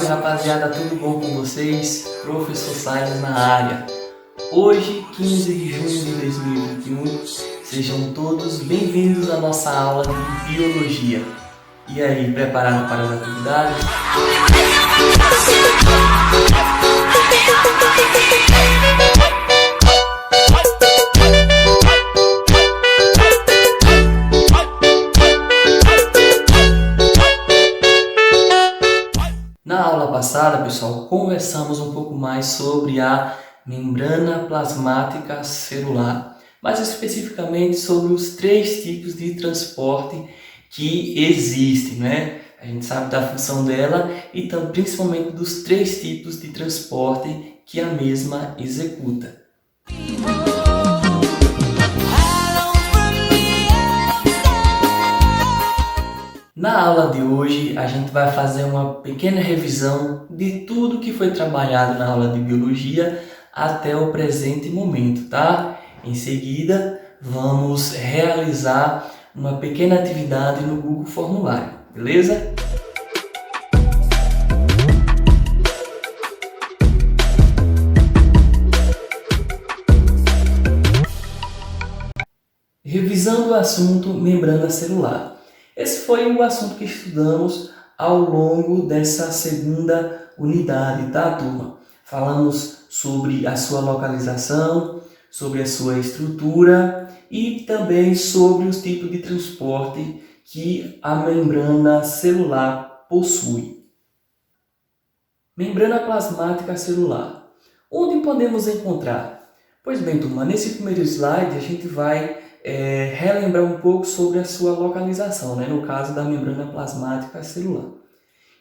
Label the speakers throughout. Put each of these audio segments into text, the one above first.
Speaker 1: Salve rapaziada, tudo bom com vocês? Professor Silas na área. Hoje, 15 de junho de 2021, sejam todos bem-vindos à nossa aula de Biologia. E aí, preparado para as atividades? Na aula passada, pessoal, conversamos um pouco mais sobre a membrana plasmática celular, mais especificamente sobre os 3 tipos de transporte que existem, né? A gente sabe da função dela e principalmente dos 3 tipos de transporte que a mesma executa. Na aula de hoje, a gente vai fazer uma pequena revisão de tudo que foi trabalhado na aula de Biologia até o presente momento, tá? Em seguida, vamos realizar uma pequena atividade no Google Formulário, beleza? Revisando o assunto membrana celular. Esse foi o assunto que estudamos ao longo dessa segunda unidade, tá, turma? Falamos sobre a sua localização, sobre a sua estrutura e também sobre os tipos de transporte que a membrana celular possui. Membrana plasmática celular. Onde podemos encontrar? Pois bem, turma, nesse primeiro slide a gente vai relembrar um pouco sobre a sua localização, né? No caso da membrana plasmática celular.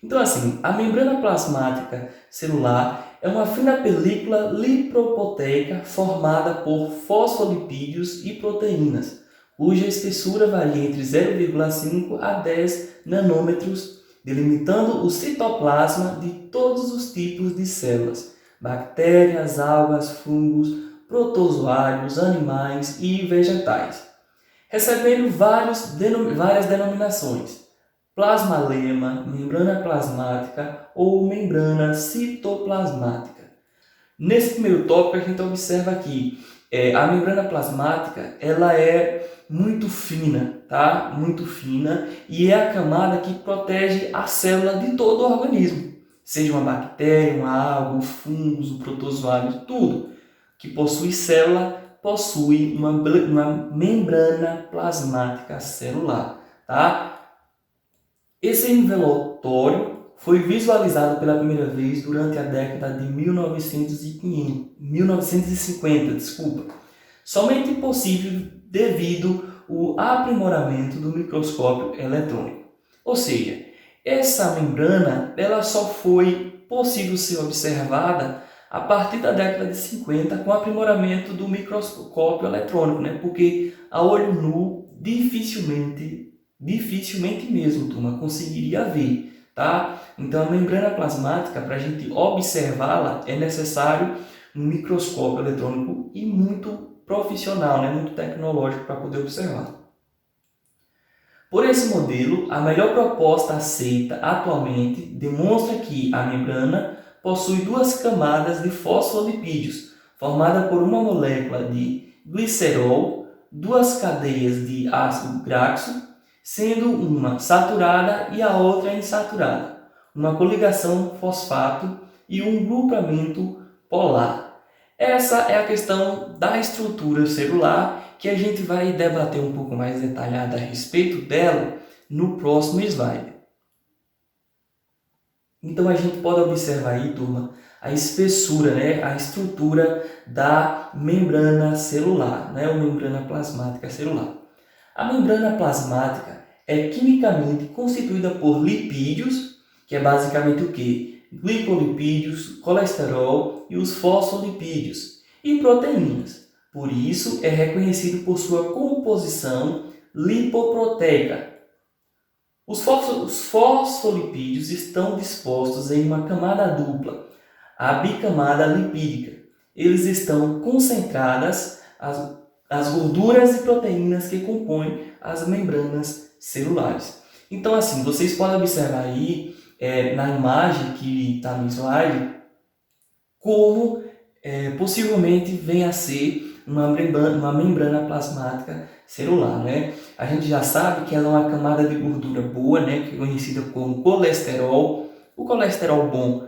Speaker 1: Então, assim, a membrana plasmática celular é uma fina película lipoproteica formada por fosfolipídios e proteínas, cuja espessura varia entre 0,5 a 10 nanômetros, delimitando o citoplasma de todos os tipos de células, bactérias, algas, fungos, protozoários, animais e vegetais, recebendo várias denominações: plasmalema, membrana plasmática ou membrana citoplasmática. Nesse primeiro tópico a gente observa aqui a membrana plasmática, ela é muito fina, tá? Muito fina, e é a camada que protege a célula de todo o organismo, seja uma bactéria, uma alga, um fungo, um protozoário, tudo que possui célula, possui uma membrana plasmática celular, tá? Esse envelopório foi visualizado pela primeira vez durante a década de 1950, somente possível devido ao aprimoramento do microscópio eletrônico. Ou seja, essa membrana ela só foi possível ser observada a partir da década de 50, com o aprimoramento do microscópio eletrônico, né? Porque a olho nu, dificilmente mesmo, turma, conseguiria ver, tá? Então, a membrana plasmática, para a gente observá-la, é necessário um microscópio eletrônico e muito profissional, né? Muito tecnológico para poder observar. Por esse modelo, a melhor proposta aceita atualmente demonstra que a membrana possui 2 camadas de fosfolipídios, formada por uma molécula de glicerol, 2 cadeias de ácido graxo, sendo uma saturada e a outra insaturada, uma coligação fosfato e um grupamento polar. Essa é a questão da estrutura celular que a gente vai debater um pouco mais detalhado a respeito dela no próximo slide. Então a gente pode observar aí, turma, a espessura, né, a estrutura da membrana celular, né, ou membrana plasmática celular. A membrana plasmática é quimicamente constituída por lipídios, que é basicamente o quê? Glicolipídios, colesterol e os fosfolipídios, e proteínas. Por isso é reconhecido por sua composição lipoproteica. Os fosfolipídios estão dispostos em uma camada dupla, a bicamada lipídica. Eles estão concentradas as gorduras e proteínas que compõem as membranas celulares. Então, assim, vocês podem observar aí na imagem que está no slide, como possivelmente venha a ser uma membrana plasmática celular, né? A gente já sabe que ela é uma camada de gordura boa, né? Que é conhecida como colesterol. O colesterol bom,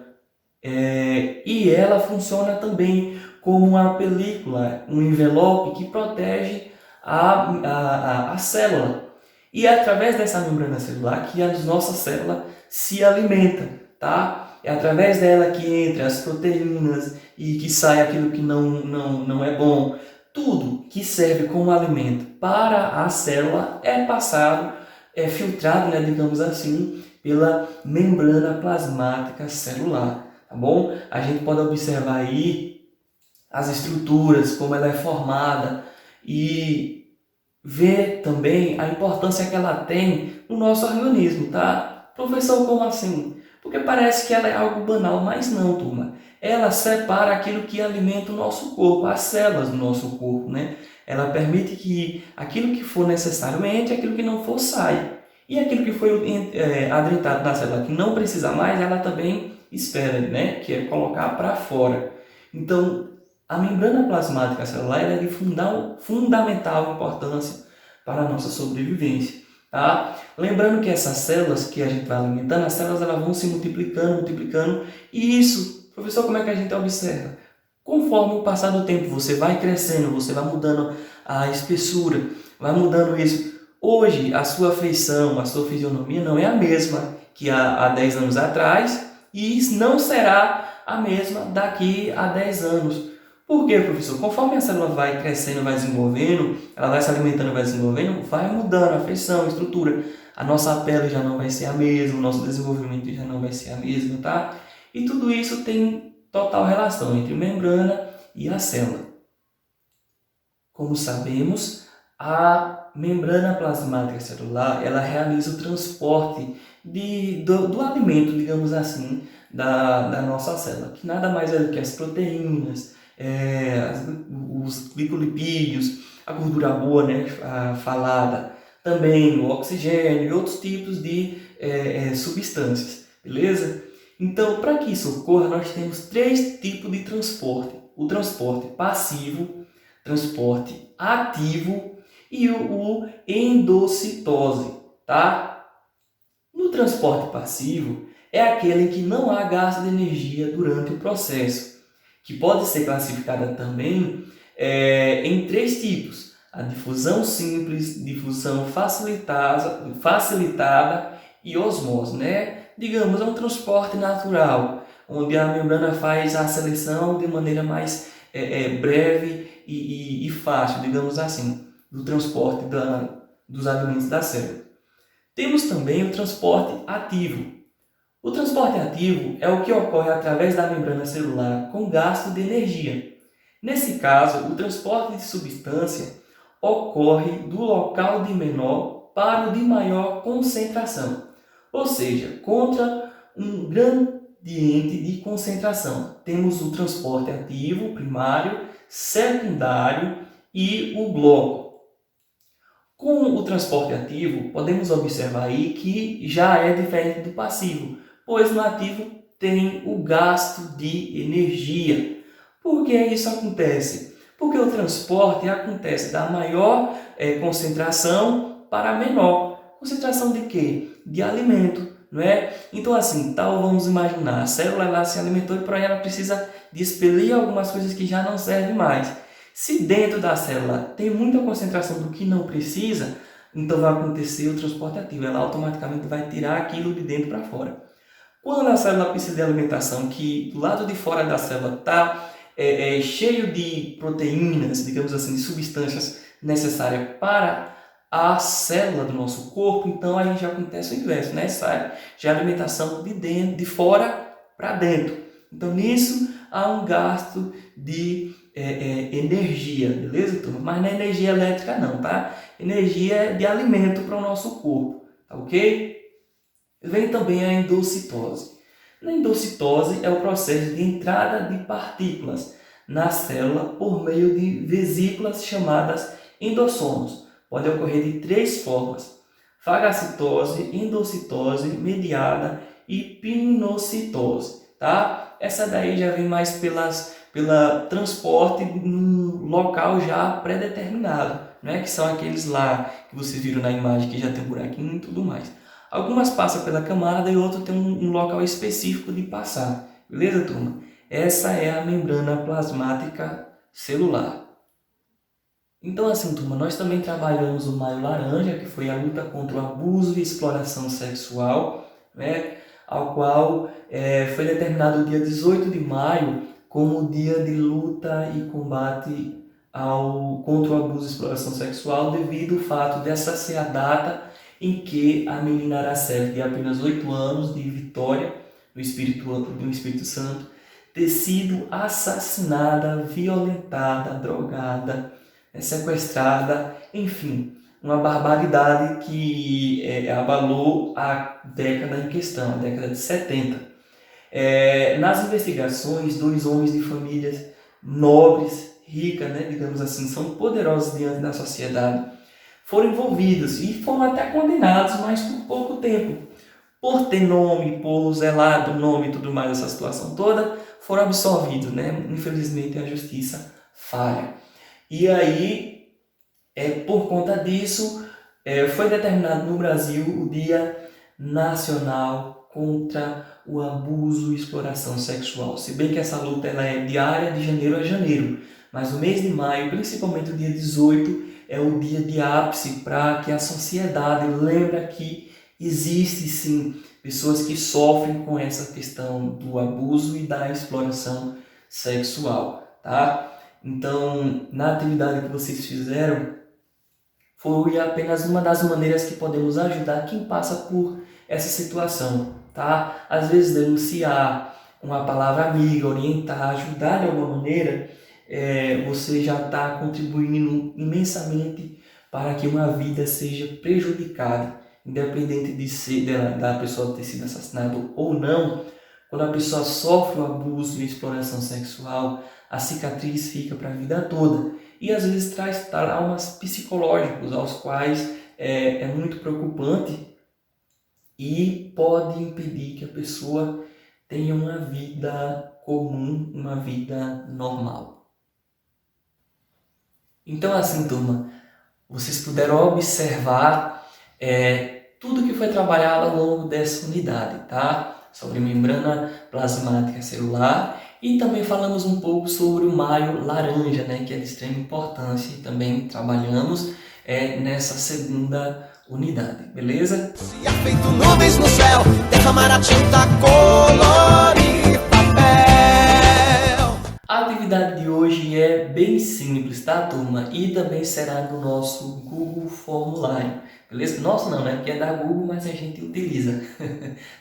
Speaker 1: e ela funciona também como uma película, um envelope que protege a célula. E é através dessa membrana celular que as nossas células se alimentam, tá? É através dela que entra as proteínas e que sai aquilo que não é bom. Tudo que serve como alimento para a célula é passado, é filtrado, né, digamos assim, pela membrana plasmática celular, tá bom? A gente pode observar aí as estruturas, como ela é formada e ver também a importância que ela tem no nosso organismo, tá? Professor, como assim? Porque parece que ela é algo banal, mas não, turma. Ela separa aquilo que alimenta o nosso corpo, as células do nosso corpo, né? Ela permite que aquilo que for necessário entre, aquilo que não for saia. E aquilo que foi adentrado na célula que não precisa mais, ela também espera, né? Que é colocar para fora. Então, a membrana plasmática celular é de fundamental importância para a nossa sobrevivência. Tá? Lembrando que essas células que a gente vai alimentando, as células elas vão se multiplicando, e isso, professor, como é que a gente observa? Conforme o passar do tempo, você vai crescendo, você vai mudando a espessura, vai mudando isso. Hoje, a sua feição, a sua fisionomia não é a mesma que há 10 anos atrás e não será a mesma daqui a 10 anos. Por quê, professor? Conforme a célula vai crescendo, vai desenvolvendo, ela vai se alimentando, vai desenvolvendo, vai mudando a feição, a estrutura. A nossa pele já não vai ser a mesma, o nosso desenvolvimento já não vai ser a mesma, tá? E tudo isso tem total relação entre membrana e a célula. Como sabemos, a membrana plasmática celular, ela realiza o transporte do alimento, digamos assim, da nossa célula, que nada mais é do que as proteínas, os glicolipídios, a gordura boa, né, falada, também o oxigênio e outros tipos de substâncias, beleza? Então, para que isso ocorra, nós temos 3 tipos de transporte. O transporte passivo, transporte ativo e o endocitose, tá? No transporte passivo, é aquele em que não há gasto de energia durante o processo, que pode ser classificada também em 3 tipos: a difusão simples, difusão facilitada e osmose, né? Digamos, é um transporte natural, onde a membrana faz a seleção de maneira mais breve e fácil, digamos assim, do transporte dos alimentos da célula. Temos também o transporte ativo. O transporte ativo é o que ocorre através da membrana celular com gasto de energia. Nesse caso, o transporte de substância ocorre do local de menor para o de maior concentração, ou seja, contra um gradiente de concentração. Temos o transporte ativo primário, secundário e o bloco. Com o transporte ativo, podemos observar aí que já é diferente do passivo, pois no ativo tem o gasto de energia. Por que isso acontece? Porque o transporte acontece da maior concentração para a menor. Concentração de quê? De alimento, não é? Então assim, vamos imaginar, a célula ela se alimentou e por aí ela precisa de expelir algumas coisas que já não servem mais. Se dentro da célula tem muita concentração do que não precisa, então vai acontecer o transporte ativo. Ela automaticamente vai tirar aquilo de dentro para fora. Quando a célula precisa de alimentação, que do lado de fora da célula está cheio de proteínas, digamos assim, de substâncias necessárias para a célula do nosso corpo, então aí já acontece o inverso, né? Sai já a alimentação de fora para dentro. Então nisso há um gasto de energia, beleza, turma? Mas não é energia elétrica não, tá? Energia de alimento para o nosso corpo, tá ok? Vem também a endocitose. Na endocitose é o processo de entrada de partículas na célula por meio de vesículas chamadas endossomos. Pode ocorrer de 3 formas: fagocitose, endocitose mediada e pinocitose, tá? Essa daí já vem mais pela transporte num local já pré-determinado, né? Que são aqueles lá que vocês viram na imagem que já tem um buraquinho e tudo mais. Algumas passam pela camada e outras tem um local específico de passar, beleza, turma? Essa é a membrana plasmática celular. Então, assim, turma, nós também trabalhamos o Maio Laranja, que foi a luta contra o abuso e exploração sexual, né? Ao qual foi determinado o dia 18 de maio como dia de luta e combate contra o abuso e exploração sexual, devido ao fato dessa ser a data em que a menina Araceli, de apenas 8 anos, de Vitória, do Espírito Santo, ter sido assassinada, violentada, drogada, sequestrada, enfim, uma barbaridade que abalou a década em questão, a década de 70. Nas investigações, 2 homens de famílias nobres, ricas, né, digamos assim, são poderosos diante da sociedade, foram envolvidos e foram até condenados, mas por pouco tempo. Por ter nome, por zelar do nome e tudo mais, essa situação toda, foram absolvidos, né? Infelizmente a justiça falha. E aí, por conta disso, foi determinado no Brasil o Dia Nacional contra o Abuso e Exploração Sexual. Se bem que essa luta ela é diária, de janeiro a janeiro, mas o mês de maio, principalmente o dia 18, é o dia de ápice para que a sociedade lembre que existe sim pessoas que sofrem com essa questão do abuso e da exploração sexual, tá? Então, na atividade que vocês fizeram, foi apenas uma das maneiras que podemos ajudar quem passa por essa situação, tá? Às vezes denunciar, uma palavra amiga, orientar, ajudar de alguma maneira, você já está contribuindo imensamente para que uma vida seja prejudicada, independente da pessoa ter sido assassinada ou não. Quando a pessoa sofre o abuso e exploração sexual, a cicatriz fica para a vida toda e às vezes traz traumas psicológicos, aos quais é muito preocupante e pode impedir que a pessoa tenha uma vida comum, uma vida normal. Então, assim, turma, vocês puderam observar tudo que foi trabalhado ao longo dessa unidade, tá? Sobre membrana plasmática celular, e também falamos um pouco sobre o Maio Laranja, né? Que é de extrema importância, e também trabalhamos nessa segunda unidade, beleza?
Speaker 2: Se há feito nuvens no céu, derramar a tinta, colorir papel.
Speaker 1: A atividade de hoje é bem simples, tá, turma? E também será do nosso Google Formulário, beleza? Nosso não, né? Porque é da Google, mas a gente utiliza,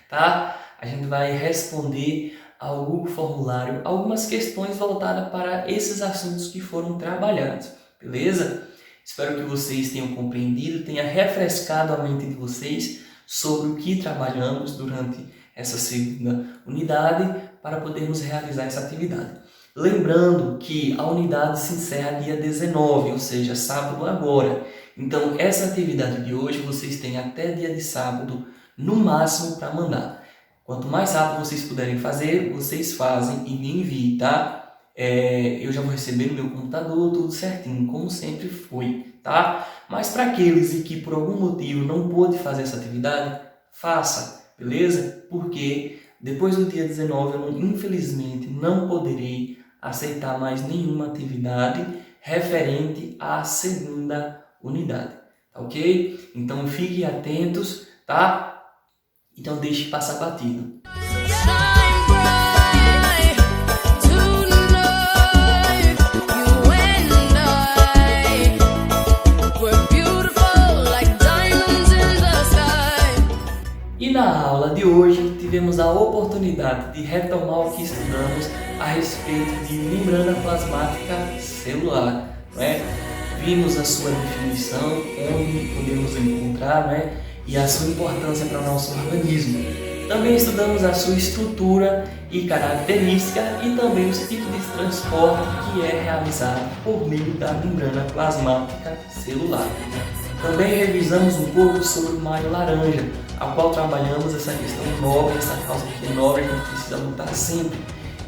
Speaker 1: tá? A gente vai responder ao Google Formulário algumas questões voltadas para esses assuntos que foram trabalhados, beleza? Espero que vocês tenham compreendido, tenha refrescado a mente de vocês sobre o que trabalhamos durante essa segunda unidade para podermos realizar essa atividade. Lembrando que a unidade se encerra dia 19, ou seja, sábado agora. Então, essa atividade de hoje vocês têm até dia de sábado, no máximo, para mandar. Quanto mais rápido vocês puderem fazer, vocês fazem e me enviem, tá? Eu já vou receber no meu computador tudo certinho, como sempre foi, tá? Mas para aqueles que por algum motivo não pôde fazer essa atividade, faça, beleza? Porque depois do dia 19 eu infelizmente não poderei aceitar mais nenhuma atividade referente à segunda unidade, tá ok? Então fiquem atentos, tá? Então deixe passar batido. E na aula de hoje tivemos a oportunidade de retomar o que estudamos a respeito de membrana plasmática celular, né? Vimos a sua definição, onde podemos encontrar, né? E a sua importância para o nosso organismo. Também estudamos a sua estrutura e característica e também os tipos de transporte que é realizado por meio da membrana plasmática celular. Também revisamos um pouco sobre o Maio Laranja, a qual trabalhamos essa questão nobre, essa causa que é nobre, que a gente precisa lutar sempre,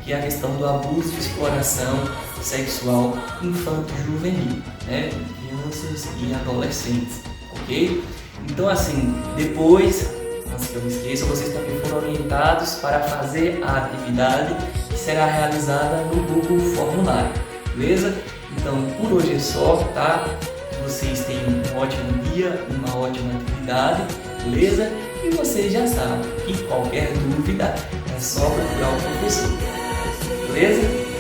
Speaker 1: que é a questão do abuso e exploração sexual infanto-juvenil, né? Crianças e adolescentes, ok? Então assim, depois, antes que eu me esqueça, vocês também foram orientados para fazer a atividade que será realizada no Google Formulário, beleza? Então por hoje é só, tá? Que vocês tenham um ótimo dia, uma ótima atividade, beleza? E vocês já sabem que qualquer dúvida é só procurar o professor, beleza?